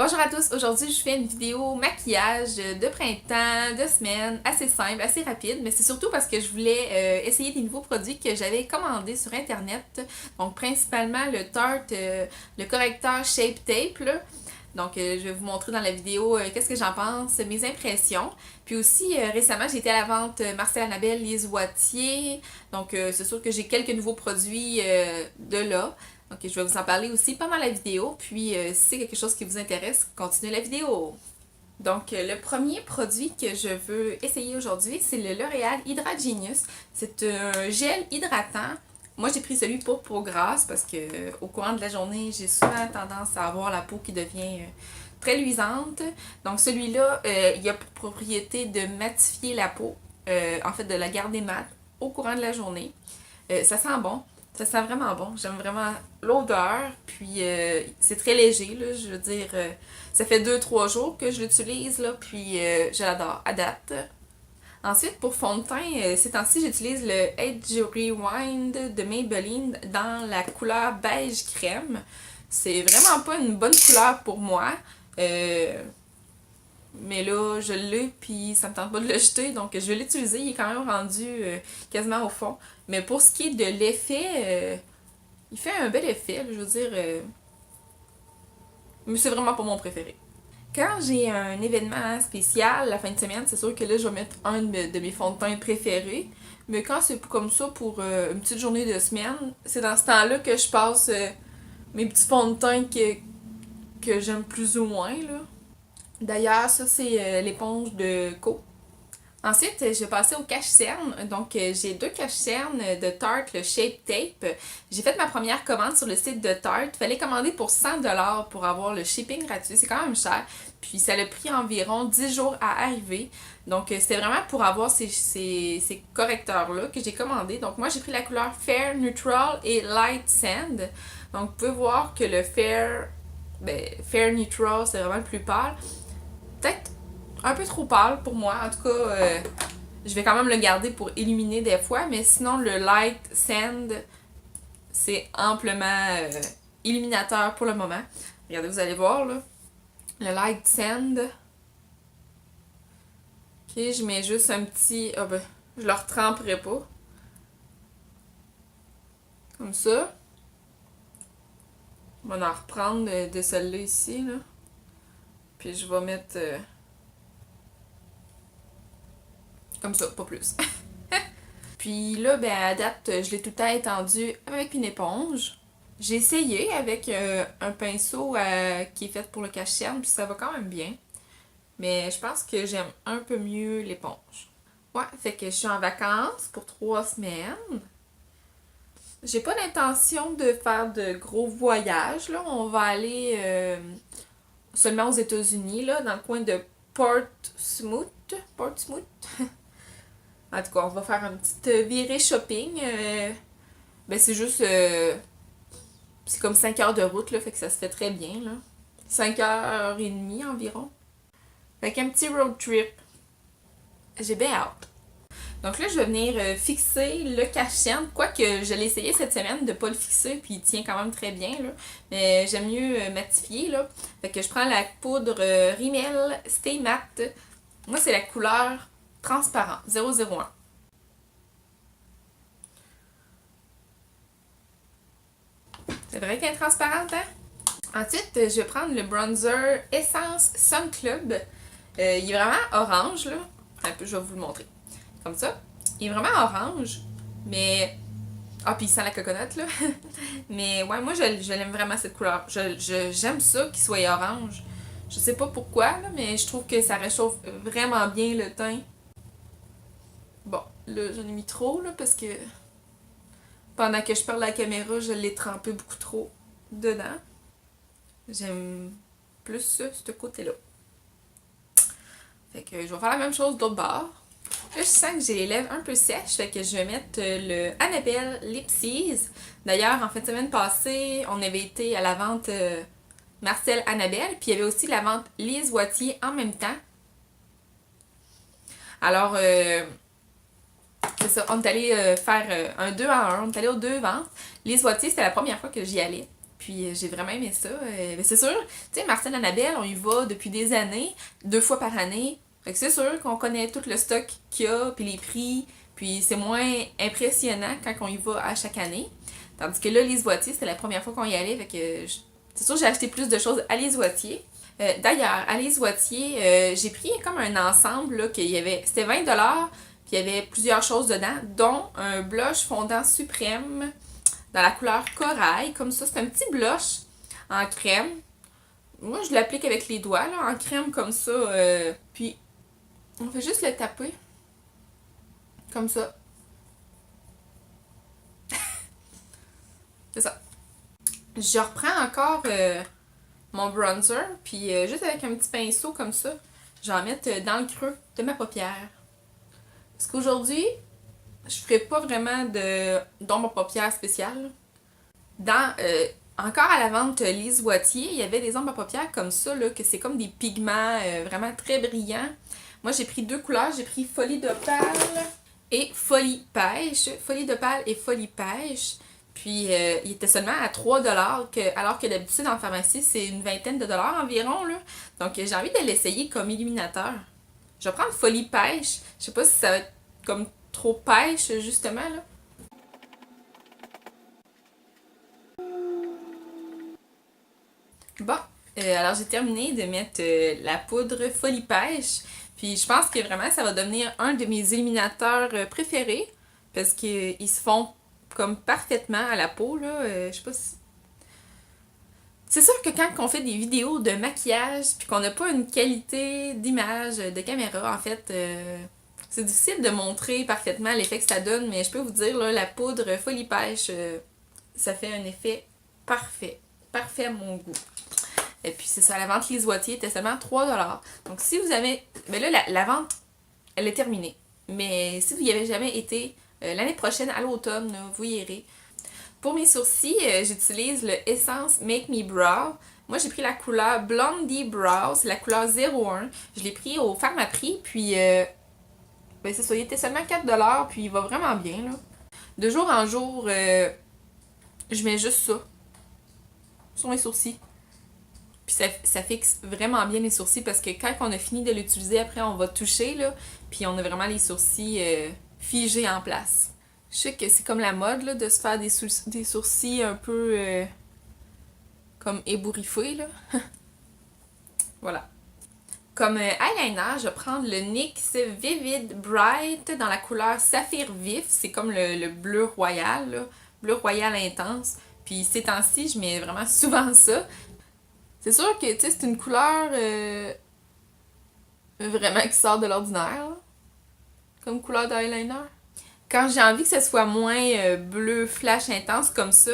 Bonjour à tous, aujourd'hui je fais une vidéo maquillage de printemps, de semaine, assez simple, assez rapide, mais c'est surtout parce que je voulais essayer des nouveaux produits que j'avais commandés sur internet, donc principalement le Tarte, le correcteur Shape Tape, là. Donc je vais vous montrer dans la vidéo qu'est-ce que j'en pense, mes impressions. Puis aussi récemment j'ai été à la vente Marcel Annabelle, Lise Wattier, donc c'est sûr que j'ai quelques nouveaux produits de là. Donc je vais vous en parler aussi pendant la vidéo, puis si c'est quelque chose qui vous intéresse, continuez la vidéo. Donc le premier produit que je veux essayer aujourd'hui, c'est le L'Oréal Hydra Genius. C'est un gel hydratant. Moi j'ai pris celui pour peau grasse parce que au courant de la journée, j'ai souvent tendance à avoir la peau qui devient très luisante. Donc celui-là, il a pour propriété de matifier la peau, en fait de la garder mate au courant de la journée. Ça sent bon. Ça sent vraiment bon. J'aime vraiment l'odeur. Puis c'est très léger, là. Je veux dire, ça fait 2-3 jours que je l'utilise, là. Puis je l'adore à date. Ensuite, pour fond de teint, ces temps-ci, j'utilise le Age Rewind de Maybelline dans la couleur beige crème. C'est vraiment pas une bonne couleur pour moi. Mais là, je l'ai, puis ça me tente pas de le jeter, donc je vais l'utiliser. Il est quand même rendu quasiment au fond. Mais pour ce qui est de l'effet, il fait un bel effet, je veux dire. Mais c'est vraiment pas mon préféré. Quand j'ai un événement spécial la fin de semaine, c'est sûr que là, je vais mettre un de mes fonds de teint préférés. Mais quand c'est comme ça pour une petite journée de semaine, c'est dans ce temps-là que je passe mes petits fonds de teint que j'aime plus ou moins, là. D'ailleurs, ça, c'est l'éponge de Co. Ensuite, je vais passer au cache-cerne. Donc, j'ai 2 cache-cernes de Tarte, le Shape Tape. J'ai fait ma première commande sur le site de Tarte. Il fallait commander pour 100$ pour avoir le shipping gratuit. C'est quand même cher. Puis, ça a pris environ 10 jours à arriver. Donc, c'était vraiment pour avoir ces correcteurs-là que j'ai commandé. Donc, moi, j'ai pris la couleur Fair, Neutral et Light Sand. Donc, vous pouvez voir que le Fair Neutral, c'est vraiment le plus pâle. Peut-être un peu trop pâle pour moi. En tout cas, je vais quand même le garder pour illuminer des fois. Mais sinon, le Light Sand, c'est amplement illuminateur pour le moment. Regardez, vous allez voir, là. Le Light Sand. Ok, je mets juste un petit... Ah ben, je le retremperai pas. Comme ça. On va en reprendre de celle-là ici, là. Puis je vais mettre... comme ça, pas plus. Puis là, ben à date, je l'ai tout le temps étendu avec une éponge. J'ai essayé avec un pinceau qui est fait pour le cache-cerne, puis ça va quand même bien. Mais je pense que j'aime un peu mieux l'éponge. Ouais, fait que je suis en vacances pour 3 semaines. J'ai pas l'intention de faire de gros voyages, là. On va aller seulement aux États-Unis, là, dans le coin de Portsmouth. Portsmouth? En tout cas, on va faire une petite virée shopping. Ben c'est juste... c'est comme 5 heures de route, là, fait que ça se fait très bien, là. 5h30 environ. Fait qu'un petit road trip. J'ai bien hâte. Donc là, je vais venir fixer le cache-cerne. Quoique je l'ai essayé cette semaine de pas le fixer, puis il tient quand même très bien, là. Mais j'aime mieux matifier, là. Fait que je prends la poudre Rimmel Stay Matte. Moi, c'est la couleur transparent, 001. C'est vrai qu'elle est transparente, hein? Ensuite, je vais prendre le bronzer Essence Sun Club. Il est vraiment orange, là. Un peu, je vais vous le montrer. Comme ça. Il est vraiment orange, mais... Ah, puis il sent la coconut, là. Mais ouais, moi, je l'aime vraiment, cette couleur. J'aime ça qu'il soit orange. Je sais pas pourquoi, là, mais je trouve que ça réchauffe vraiment bien le teint. Bon, là, j'en ai mis trop, là, parce que pendant que je parle à la caméra, je l'ai trempé beaucoup trop dedans. J'aime plus ça, ce côté-là. Fait que je vais faire la même chose d'autre bord. Là, je sens que j'ai les lèvres un peu sèches, fait que je vais mettre le Annabelle Lip Tease. D'ailleurs, en fin de semaine passée, on avait été à la vente Marcel Annabelle, puis il y avait aussi la vente Lise Wattier en même temps. Alors, c'est ça, on est allé faire un 2 en 1, on est allé aux 2 ventes. Lise Wattier, c'était la première fois que j'y allais. Puis j'ai vraiment aimé ça. Ben, c'est sûr, tu sais, Marcel Annabelle, on y va depuis des années, 2 fois par année. Fait que c'est sûr qu'on connaît tout le stock qu'il y a, puis les prix, puis c'est moins impressionnant quand on y va à chaque année. Tandis que là, Lise Boîtier, c'était la première fois qu'on y allait, fait que c'est sûr j'ai acheté plus de choses à Lise Boîtier. D'ailleurs, à Lise Boîtier, j'ai pris comme un ensemble, là, c'était 20$, puis il y avait plusieurs choses dedans, dont un blush fondant suprême dans la couleur corail, comme ça. C'est un petit blush en crème. Moi, je l'applique avec les doigts, là, en crème comme ça. Puis, on fait juste le taper. Comme ça. C'est ça. Je reprends encore mon bronzer, puis juste avec un petit pinceau comme ça, je vais en mettre dans le creux de ma paupière. Parce qu'aujourd'hui, je ferai pas vraiment d'ombre à paupières spéciale. Encore à la vente Lise Boîtier, il y avait des ombres à paupières comme ça, là, que c'est comme des pigments vraiment très brillants. Moi, j'ai pris 2 couleurs. J'ai pris Folie d'Opale et Folie Pêche. Folie d'Opale et Folie Pêche. Puis, il était seulement à 3$, alors que d'habitude, en pharmacie, c'est une vingtaine de dollars environ, là. Donc, j'ai envie de l'essayer comme illuminateur. Je vais prendre Folie Pêche. Je sais pas si ça va être comme trop pêche, justement, là. Bon, alors j'ai terminé de mettre la poudre Folie Pêche. Puis je pense que vraiment ça va devenir un de mes illuminateurs préférés. Parce qu'ils se font comme parfaitement à la peau, là. Je sais pas si... C'est sûr que quand on fait des vidéos de maquillage, puis qu'on n'a pas une qualité d'image, de caméra, en fait, c'est difficile de montrer parfaitement l'effet que ça donne. Mais je peux vous dire, là, la poudre Folie Pêche, ça fait un effet parfait. Parfait à mon goût. Et puis c'est ça, la vente Lise Boîtier était seulement 3$. Donc si vous avez... Mais là, la vente, elle est terminée. Mais si vous n'y avez jamais été, l'année prochaine, à l'automne, vous y irez. Pour mes sourcils, j'utilise le Essence Make Me Brow. Moi, j'ai pris la couleur Blondie Brow, c'est la couleur 01. Je l'ai pris au Pharmaprix, puis ben c'est ça, il était seulement 4$, puis il va vraiment bien, là. De jour en jour, je mets juste ça sur mes sourcils. Puis ça fixe vraiment bien les sourcils parce que quand on a fini de l'utiliser, après on va toucher, là, puis on a vraiment les sourcils figés en place. Je sais que c'est comme la mode, là, de se faire des sourcils un peu comme ébouriffés, là. Voilà. Comme eyeliner, je vais prendre le NYX Vivid Bright dans la couleur Saphir Vif. C'est comme le bleu royal, là. Bleu royal intense. Puis ces temps-ci, je mets vraiment souvent ça. C'est sûr que, tu sais, c'est une couleur vraiment qui sort de l'ordinaire, là, comme couleur d'eyeliner. Quand j'ai envie que ce soit moins bleu flash intense comme ça,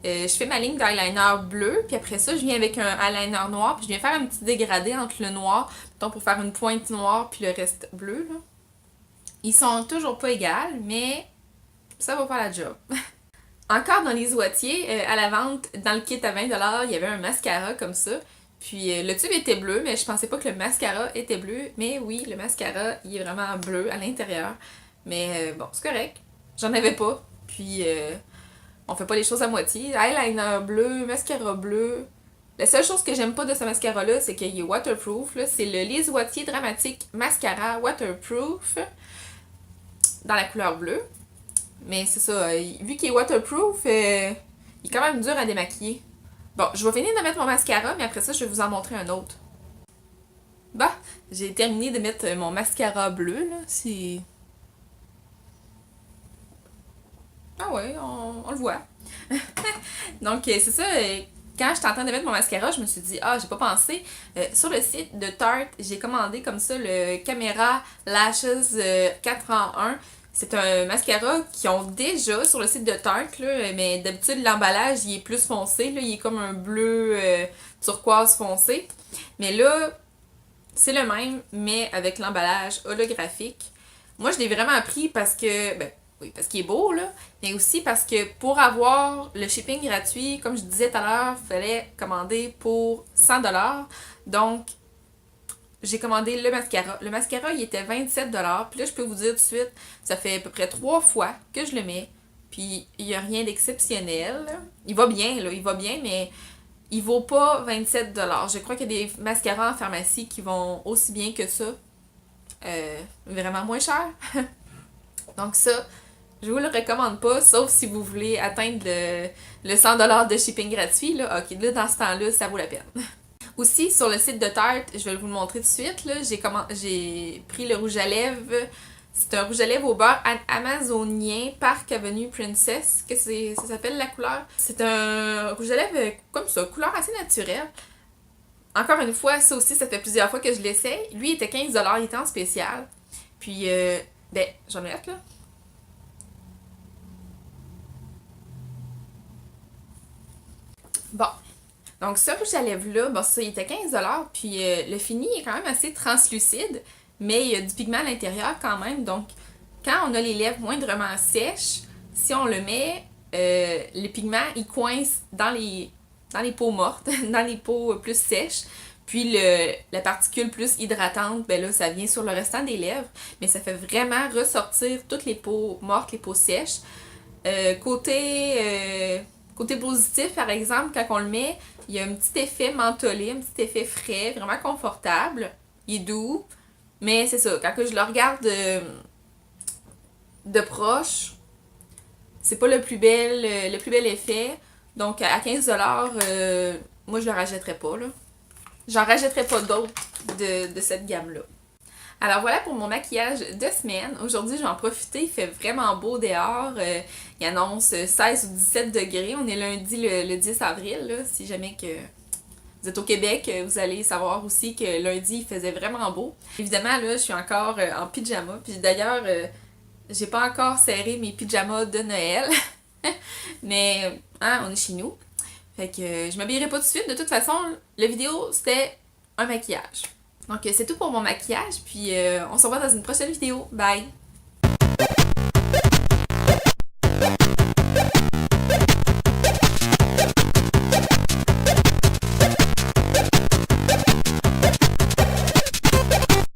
je fais ma ligne d'eyeliner bleu, puis après ça, je viens avec un eyeliner noir, puis je viens faire un petit dégradé entre le noir, mettons pour faire une pointe noire, puis le reste bleu, là. Ils sont toujours pas égales, mais ça va faire la job. Encore dans les Boîtier, à la vente, dans le kit à 20$, il y avait un mascara comme ça. Puis le tube était bleu, mais je pensais pas que le mascara était bleu. Mais oui, le mascara, il est vraiment bleu à l'intérieur. Mais bon, c'est correct. J'en avais pas. Puis on fait pas les choses à moitié. Eyeliner bleu, mascara bleu. La seule chose que j'aime pas de ce mascara-là, c'est qu'il est waterproof. Là. C'est le Lise Boîtier Dramatique Mascara Waterproof dans la couleur bleue. Mais c'est ça, vu qu'il est waterproof, il est quand même dur à démaquiller. Bon, je vais finir de mettre mon mascara, mais après ça, je vais vous en montrer un autre. Bah, j'ai terminé de mettre mon mascara bleu, là, c'est... Ah ouais, on le voit. Donc, c'est ça, quand j'étais en train de mettre mon mascara, je me suis dit, ah, j'ai pas pensé. Sur le site de Tarte, j'ai commandé comme ça le Camera Lashes 4 en 1. C'est un mascara qu'ils ont déjà sur le site de Tarte, là, mais d'habitude l'emballage il est plus foncé, là, il est comme un bleu turquoise foncé. Mais là, c'est le même, mais avec l'emballage holographique. Moi je l'ai vraiment pris parce que, ben oui, parce qu'il est beau, là, mais aussi parce que pour avoir le shipping gratuit, comme je disais tout à l'heure, il fallait commander pour 100$. Donc, j'ai commandé le mascara. Le mascara, il était 27$. Puis là, je peux vous dire tout de suite, ça fait à peu près 3 fois que je le mets. Puis il n'y a rien d'exceptionnel. Il va bien, là, il va bien, mais il vaut pas 27$. Je crois qu'il y a des mascaras en pharmacie qui vont aussi bien que ça. Vraiment moins cher. Donc ça, je vous le recommande pas, sauf si vous voulez atteindre le 100$ de shipping gratuit. Là. Ok, là, dans ce temps-là, ça vaut la peine. Aussi, sur le site de Tarte, je vais vous le montrer tout de suite, là, j'ai pris le rouge à lèvres. C'est un rouge à lèvres au beurre amazonien Park Avenue Princess, que ça s'appelle la couleur. C'est un rouge à lèvres comme ça, couleur assez naturelle. Encore une fois, ça aussi, ça fait plusieurs fois que je l'essaie. Lui, il était 15$, il était en spécial. Puis, j'en ai hâte, là. Bon. Donc, ce rouge à lèvres-là, bon, ça, il était 15$, puis le fini est quand même assez translucide, mais il y a du pigment à l'intérieur quand même. Donc, quand on a les lèvres moindrement sèches, si on le met, les pigments, ils coincent dans les peaux mortes, dans les peaux plus sèches. Puis la particule plus hydratante, ben là, ça vient sur le restant des lèvres, mais ça fait vraiment ressortir toutes les peaux mortes, les peaux sèches. Côté positif, par exemple, quand on le met, il y a un petit effet mentholé, un petit effet frais, vraiment confortable. Il est doux, mais c'est ça, quand je le regarde de proche, c'est pas le plus bel effet. Donc à 15$, moi je le rachèterais pas, là. J'en rachèterais pas d'autres de cette gamme-là. Alors voilà pour mon maquillage de semaine. Aujourd'hui, je vais en profiter. Il fait vraiment beau dehors. Il annonce 16 ou 17 degrés. On est lundi le 10 avril. Là. Si jamais que vous êtes au Québec, vous allez savoir aussi que lundi, il faisait vraiment beau. Évidemment, là, je suis encore en pyjama. Puis d'ailleurs, j'ai pas encore serré mes pyjamas de Noël. Mais, on est chez nous. Fait que je m'habillerai pas tout de suite. De toute façon, la vidéo, c'était un maquillage. Donc, c'est tout pour mon maquillage. Puis, on se revoit dans une prochaine vidéo. Bye!